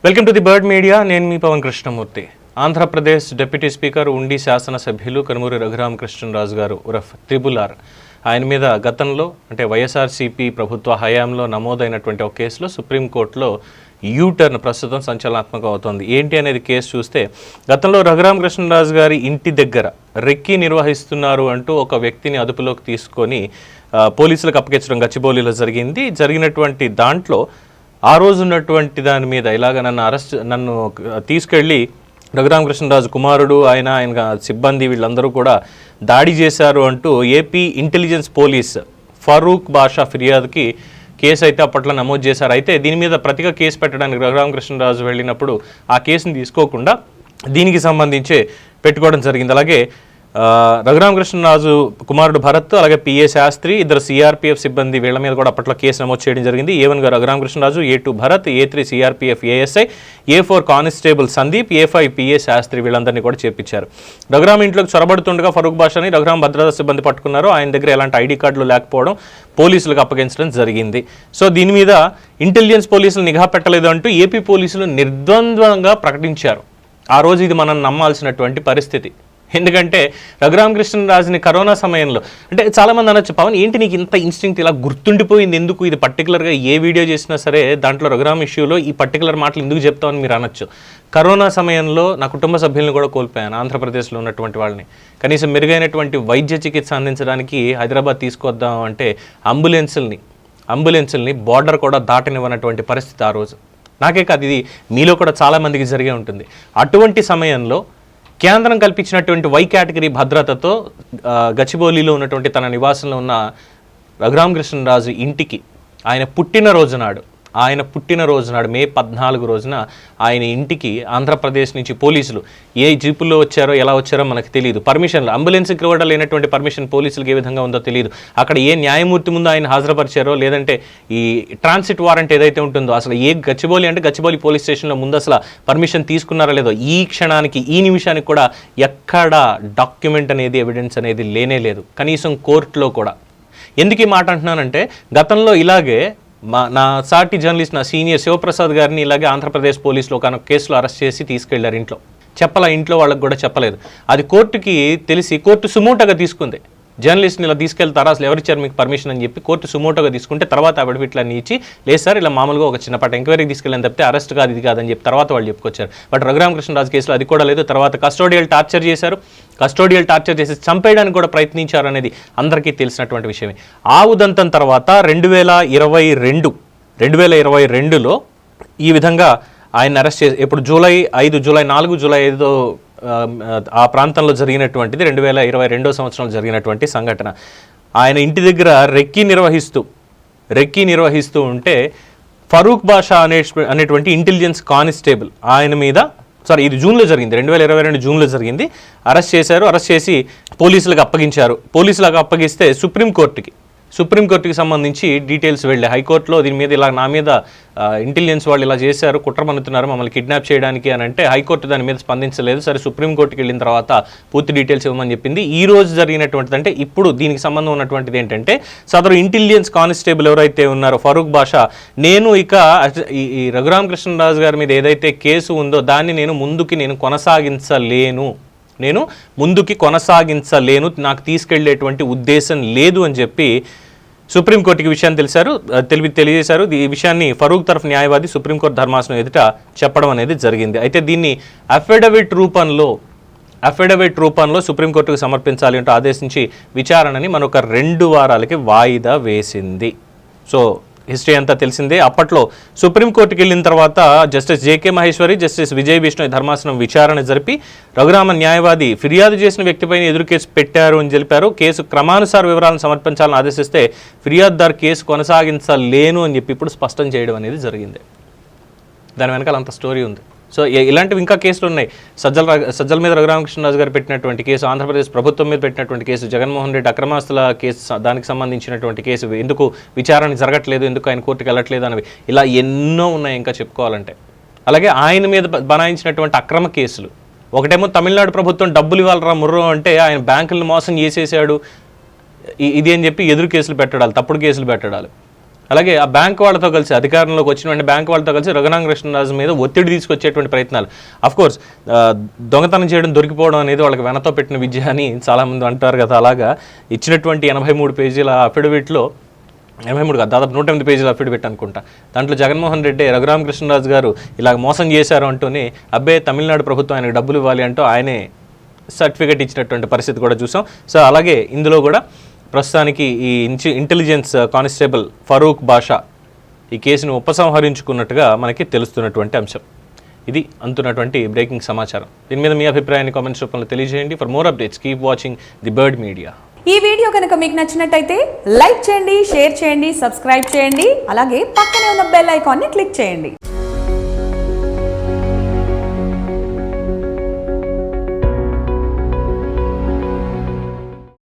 Welcome to the bird media. నేను మీ Pawan Krishnamurthy. Andhra Pradesh deputy speaker ఉండి శాసనసభ్యులు కనుమూరి రఘురామకృష్ణరాజు గారు ఉరఫ్ RRR ఆయన మీద గతంలో అంటే వైఎస్ఆర్సీపీ ప్రభుత్వ హయాంలో నమోదైనటువంటి ఒక కేసులో సుప్రీంకోర్టులో యూటర్న్ ప్రస్తుతం సంచలనాత్మకం అవుతోంది. ఏంటి అనేది కేసు చూస్తే గతంలో రఘురామకృష్ణరాజు గారి ఇంటి దగ్గర రెక్కీ నిర్వహిస్తున్నారు అంటూ ఒక వ్యక్తిని అదుపులోకి తీసుకొని పోలీసులకు అప్పగించడం గచ్చిబౌలిలో జరిగినటువంటి దాంట్లో ఆ రోజు ఉన్నటువంటి దాని మీద ఇలాగ నన్ను తీసుకెళ్ళి రఘురామకృష్ణరాజు కుమారుడు ఆయన సిబ్బంది వీళ్ళందరూ కూడా దాడి చేశారు అంటూ ఏపీ ఇంటెలిజెన్స్ పోలీస్ ఫరూక్ బాషా ఫిర్యాదుకి కేసు అయితే అప్పట్లో నమోదు చేశారు. అయితే దీని మీద ప్రతిగా కేసు పెట్టడానికి రఘురామకృష్ణరాజు వెళ్ళినప్పుడు ఆ కేసుని తీసుకోకుండా దీనికి సంబంధించే పెట్టుకోవడం జరిగింది. అలాగే రఘురామకృష్ణరాజు కుమారుడు భరత్, అలాగే PA శాస్త్రి, ఇద్దరు CRPF సిబ్బంది వీళ్ళ మీద కూడా అప్పట్లో కేసు నమోదు చేయడం జరిగింది. A1 గా Raghuramakrishnaraju, A2 Bharat, A3 CRPF ASI, A4 constable Sandeep, A5 PA Sastry వీళ్ళందరినీ కూడా చేర్పించారు. రఘురామ్ ఇంట్లోకి చొరబడుతుండగా ఫరూక్ బాషాని రఘురామ్ భద్రతా సిబ్బంది పట్టుకున్నారు. ఆయన దగ్గర ఎలాంటి ID కార్డులు లేకపోవడం పోలీసులకు అప్పగించడం జరిగింది. సో దీని మీద ఇంటెలిజెన్స్ పోలీసులు నిఘా పెట్టలేదు అంటూ ఏపీ పోలీసులు నిర్ద్వంద్వంగా ప్రకటించారు. ఆ రోజు ఇది మనం నమ్మాల్సినటువంటి పరిస్థితి. ఎందుకంటే రఘురామకృష్ణరాజుని కరోనా సమయంలో అంటే చాలామంది అనొచ్చు, పవన్ ఏంటి నీకు ఇంత ఇన్స్టింక్ట్ ఇలా గుర్తుండిపోయింది ఎందుకు, ఇది పర్టికులర్గా ఏ వీడియో చేసినా సరే దాంట్లో రఘురామ్ ఇష్యూలో ఈ పర్టికులర్ మాటలు ఎందుకు చెప్తామని మీరు అనొచ్చు. కరోనా సమయంలో నా కుటుంబ సభ్యులను కూడా కోల్పోయాను, ఆంధ్రప్రదేశ్లో ఉన్నటువంటి వాళ్ళని. కనీసం మెరుగైనటువంటి వైద్య చికిత్స అందించడానికి హైదరాబాద్ తీసుకొద్దాం అంటే అంబులెన్సుల్ని బార్డర్ కూడా దాటనివ్వనటువంటి పరిస్థితి ఆ రోజు. నాకే కాదు, ఇది మీలో కూడా చాలామందికి జరిగే ఉంటుంది. అటువంటి సమయంలో కేంద్రం కల్పించినటువంటి Y కేటగిరీ భద్రతతో గచ్చిబౌలిలో ఉన్నటువంటి తన నివాసంలో ఉన్న రఘురామకృష్ణరాజు ఇంటికి ఆయన పుట్టినరోజు నాడు మే 14 రోజున ఆయన ఇంటికి ఆంధ్రప్రదేశ్ నుంచి పోలీసులు ఏ జీపుల్లో వచ్చారో ఎలా వచ్చారో మనకు తెలియదు. పర్మిషన్లు అంబులెన్స్కి కూడా లేనటువంటి పర్మిషన్ పోలీసులకు ఏ విధంగా ఉందో తెలియదు. అక్కడ ఏ న్యాయమూర్తి ముందు ఆయన హాజరుపరిచారో, లేదంటే ఈ ట్రాన్సిట్ వారెంట్ ఏదైతే ఉంటుందో అసలు ఏ గచ్చిబౌలి పోలీస్ స్టేషన్లో ముందు అసలు పర్మిషన్ తీసుకున్నారో లేదో ఈ క్షణానికి ఈ నిమిషానికి కూడా ఎక్కడ డాక్యుమెంట్ అనేది ఎవిడెన్స్ అనేది లేనే లేదు, కనీసం కోర్టులో కూడా. ఎందుకు ఈ మాట అంటున్నానంటే గతంలో ఇలాగే నా సాటి జర్నలిస్ట్, నా సీనియర్ శివప్రసాద్ గారిని ఇలాగే ఆంధ్రప్రదేశ్ పోలీసులు ఒక కేసులో అరెస్ట్ చేసి తీసుకెళ్లారు. ఇంట్లో వాళ్ళకి కూడా చెప్పలేదు. అది కోర్టుకి తెలిసి కోర్టు సుమోటోగా తీసుకుంది. జర్నలిస్ట్ని ఇలా తీసుకెళ్తారా, అసలు ఎవరిచ్చారు మీకు పర్మిషన్ అని చెప్పి కోర్టు సుమోటోగా తీసుకుంటే తర్వాత అఫిడవిట్లన్నీ ఇచ్చి లేదు సార్ ఇలా మామూలుగా ఒక చిన్నపాటి ఎంక్వైరీకి తీసుకెళ్ళని తప్పితే అరెస్ట్ కాదు ఇది కాదని చెప్పి తర్వాత వాళ్ళు చెప్పుకొచ్చారు. బట్ రఘురామకృష్ణరాజు కేసులో అది కూడా లేదు. తర్వాత కస్టోడియల్ టార్చర్ చేసి చంపేయడానికి కూడా ప్రయత్నించారు అనేది అందరికీ తెలిసినటువంటి విషయమే. ఆ ఉదంతం తర్వాత 2022లో ఈ విధంగా ఆయన అరెస్ట్ చేసి ఇప్పుడు జూలై 4 ఆ ప్రాంతంలో జరిగినటువంటిది 2022 సంవత్సరంలో జరిగినటువంటి సంఘటన. ఆయన ఇంటి దగ్గర రెక్కీ నిర్వహిస్తూ ఉంటే ఫరూక్ బాషా అనేటువంటి ఇంటెలిజెన్స్ కానిస్టేబుల్ ఆయన మీద ఇది జూన్లో జరిగింది, 2022 జూన్లో జరిగింది. అరెస్ట్ చేసి పోలీసులకు అప్పగిస్తే సుప్రీంకోర్టుకి సంబంధించి డీటెయిల్స్ వెళ్ళాయి. హైకోర్టులో దీని మీద ఇలా నా మీద ఇంటెలిజెన్స్ వాళ్ళు ఇలా చేశారు, కుట్ర పన్నుతున్నారు మమ్మల్ని కిడ్నాప్ చేయడానికి అని అంటే హైకోర్టు దాని మీద స్పందించలేదు. సరే సుప్రీంకోర్టుకి వెళ్ళిన తర్వాత పూర్తి డీటెయిల్స్ ఇవ్వమని చెప్పింది. ఈ రోజు జరిగినటువంటిది అంటే ఇప్పుడు దీనికి సంబంధం ఉన్నటువంటిది ఏంటంటే సదరు ఇంటెలిజెన్స్ కానిస్టేబుల్ ఎవరైతే ఉన్నారో ఫరూక్ బాషా, నేను ఇక ఈ రఘురామకృష్ణరాజు గారి మీద ఏదైతే కేసు ఉందో దాన్ని నేను ముందుకి కొనసాగించలేను, నాకు తీసుకెళ్లేటువంటి ఉద్దేశం లేదు అని చెప్పి సుప్రీంకోర్టుకి విషయాన్ని తెలియజేశారు. ఈ విషయాన్ని ఫరూక్ తరఫు న్యాయవాది సుప్రీంకోర్టు ధర్మాసనం ఎదుట చెప్పడం అనేది జరిగింది. అయితే దీన్ని అఫిడవిట్ రూపంలో సుప్రీంకోర్టుకు సమర్పించాలి అంటూ ఆదేశించి విచారణని మనొక 2 వారాలకి వాయిదా వేసింది. సో హిస్టరీ అంతా తెలిసిందే. అప్పట్లో సుప్రీంకోర్టుకి వెళ్ళిన తర్వాత justice JK Maheshwari, justice Vijay Vishnu ధర్మాసనం విచారణ జరిపి రఘురామ న్యాయవాది ఫిర్యాదు చేసిన వ్యక్తిపైన ఎదురు కేసు పెట్టారు అని తెలిపారు. కేసు క్రమానుసార వివరాలను సమర్పించాలని ఆదేశిస్తే ఫిర్యాదుదారు కేసు కొనసాగించలేను అని చెప్పి ఇప్పుడు స్పష్టం చేయడం అనేది జరిగింది. దాని వెనకాల అంత స్టోరీ ఉంది. సో ఇలాంటివి ఇంకా కేసులు ఉన్నాయి. సజ్జల మీద రఘురామకృష్ణరాజు గారు పెట్టినటువంటి కేసు, ఆంధ్రప్రదేశ్ ప్రభుత్వం మీద పెట్టినటువంటి కేసు, జగన్మోహన్ రెడ్డి అక్రమాస్తుల కేసు, దానికి సంబంధించినటువంటి కేసు, ఎందుకు విచారణ జరగట్లేదు, ఎందుకు ఆయన కోర్టుకు వెళ్ళట్లేదు అనేవి ఇలా ఎన్నో ఉన్నాయి ఇంకా చెప్పుకోవాలంటే. అలాగే ఆయన మీద బనాయించినటువంటి అక్రమ కేసులు, ఒకటేమో తమిళనాడు ప్రభుత్వం డబ్బులు ఇవ్వాలరా ముర్రో అంటే ఆయన బ్యాంకులను మోసం చేసేసాడు ఇది అని చెప్పి ఎదురు కేసులు పెట్టడాలి, తప్పుడు కేసులు పెట్టడాలి. అలాగే ఆ బ్యాంక్ వాళ్ళతో కలిసి అధికారంలోకి వచ్చిన బ్యాంక్ వాళ్ళతో కలిసి రఘురామ కృష్ణరాజు మీద ఒత్తిడి తీసుకొచ్చేటువంటి ప్రయత్నాలు. అఫ్కోర్స్ దొంగతనం చేయడం, దొరికిపోవడం అనేది వాళ్ళకి వెనతో పెట్టిన విద్య అని చాలామంది అంటారు కదా. అలాగా ఇచ్చినటువంటి 83 పేజీల అఫిడవిట్లో 83 కాదు, దాదాపు 108 పేజీల అఫిడవిట్ అనుకుంటా. దాంట్లో జగన్మోహన్ రెడ్డి రఘురామ కృష్ణరాజు గారు ఇలా మోసం చేశారు అంటూనే అబ్బే తమిళనాడు ప్రభుత్వం ఆయనకు డబ్బులు ఇవ్వాలి అంటూ ఆయనే సర్టిఫికేట్ ఇచ్చినటువంటి పరిస్థితి కూడా చూసాం. సో అలాగే ఇందులో కూడా ప్రస్తుతానికి ఈ ఇంటెలిజెన్స్ కానిస్టేబుల్ ఫరూక్ బాషా ఈ కేసును ఉపసంహరించుకున్నట్టుగా మనకి తెలుస్తున్నటువంటి అంశం. ఇది అంటున్నటువంటి బ్రేకింగ్ సమాచారం. దీని మీద మీ అభిప్రాయాన్ని కామెంట్స్ రూపంలో తెలియజేయండి. For more updates keep watching the bird media. ఈ వీడియో కనుక మీకు నచ్చినట్టయితే లైక్ చేయండి, షేర్ చేయండి, సబ్స్క్రైబ్ చేయండి. అలాగే పక్కనే ఉన్న బెల్ ఐకాన్ని క్లిక్ చేయండి.